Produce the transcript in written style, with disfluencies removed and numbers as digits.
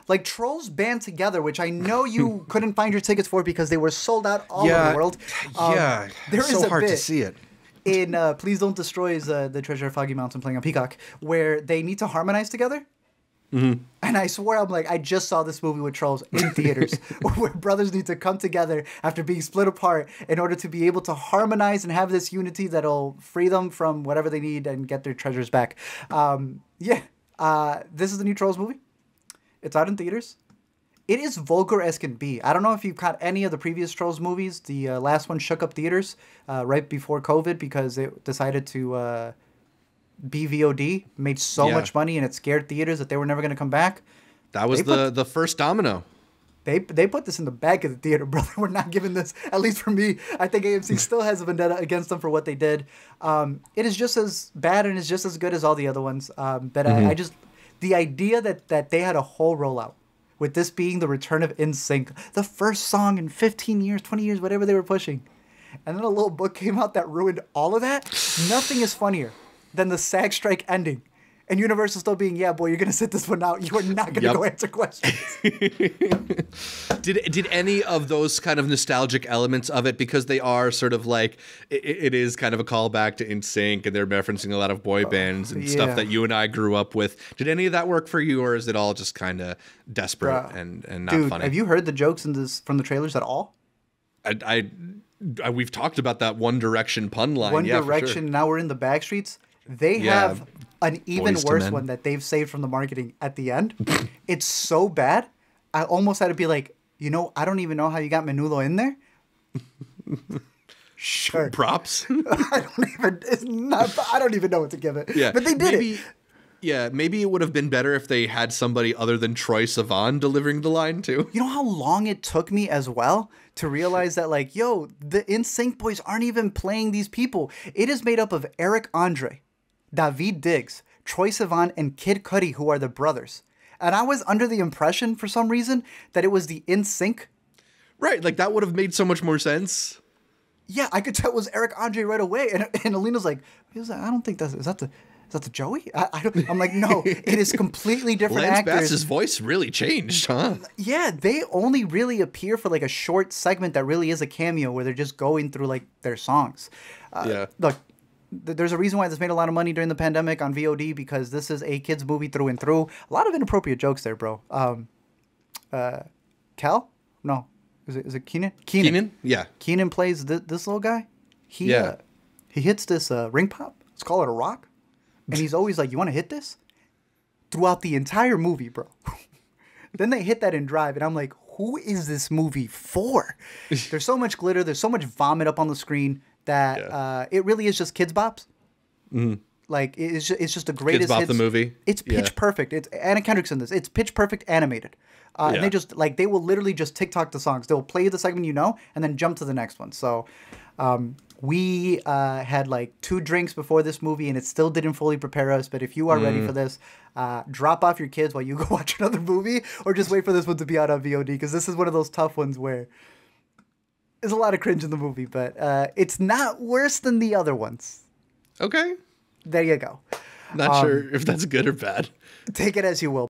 Like Trolls band together, which I know you couldn't find your tickets for because they were sold out all over the world. There is so hard to see it. In Please Don't Destroy is the Treasure of Foggy Mountain playing on Peacock, where they need to harmonize together. And I swear, I'm like, I just saw this movie with Trolls in theaters, where brothers need to come together after being split apart in order to be able to harmonize and have this unity that'll free them from whatever they need and get their treasures back. This is the new Trolls movie. It's out in theaters. It is vulgar as can be. I don't know if you've caught any of the previous Trolls movies. The last one shook up theaters right before COVID because it decided to be VOD, made so much money, and it scared theaters that they were never going to come back. That was the first domino. They put this in the back of the theater, brother. We're not giving this, at least for me. I think AMC still has a vendetta against them for what they did. It is just as bad and is just as good as all the other ones. But I just, the idea that they had a whole rollout, with this being the return of NSYNC, the first song in 15 years, 20 years, whatever they were pushing. And then a little book came out that ruined all of that. Nothing is funnier than the SAG strike ending. And Universal still being, yeah, boy, you're going to sit this one out. You are not going to go answer questions. Did any of those kind of nostalgic elements of it, because they are sort of like, it is kind of a callback to NSYNC, and they're referencing a lot of boy bands and stuff that you and I grew up with. Did any of that work for you, or is it all just kind of desperate and not funny? Have you heard the jokes from the trailers at all? We've talked about that One Direction pun line. One Direction, now we're in the Backstreets. They have an even worse one that they've saved from the marketing at the end. It's so bad, I almost had to be like, I don't even know how you got Menudo in there. Sure. Props. I don't even know what to give it. Yeah. But they did it. Yeah, maybe it would have been better if they had somebody other than Troye Sivan delivering the line too. You know how long it took me as well to realize that, like, the NSYNC boys aren't even playing these people. It is made up of Eric Andre, David Diggs, Troye Sivan, and Kid Cudi, who are the brothers. And I was under the impression, for some reason, that it was the NSYNC. Right, like that would have made so much more sense. Yeah, I could tell it was Eric Andre right away. And Alina's like, I don't think is that the Joey? I'm like, no, it is completely different Lance actors. Bass's voice really changed, huh? Yeah, they only really appear for like a short segment that really is a cameo where they're just going through like their songs. Look, there's a reason why this made a lot of money during the pandemic on VOD, because this is a kids movie through and through. A lot of inappropriate jokes there, bro. Cal? No. Is it Keenan? Keenan? Yeah. Keenan plays this little guy. He hits this ring pop. Let's call it a rock. And he's always like, you want to hit this? Throughout the entire movie, bro. Then they hit that in Drive, and I'm like, who is this movie for? There's so much glitter. There's so much vomit up on the screen that it really is just Kids Bops. Like, it's just the greatest Kids Bop the movie. It's pitch perfect. It's Anna Kendrick's in this. It's pitch perfect animated. And they will literally just TikTok the songs. They'll play the segment and then jump to the next one. So we had like 2 drinks before this movie, and it still didn't fully prepare us. But if you are ready for this, drop off your kids while you go watch another movie, or just wait for this one to be out on VOD, because this is one of those tough ones where there's a lot of cringe in the movie, but it's not worse than the other ones. Okay. There you go. Not sure if that's good or bad. Take it as you will.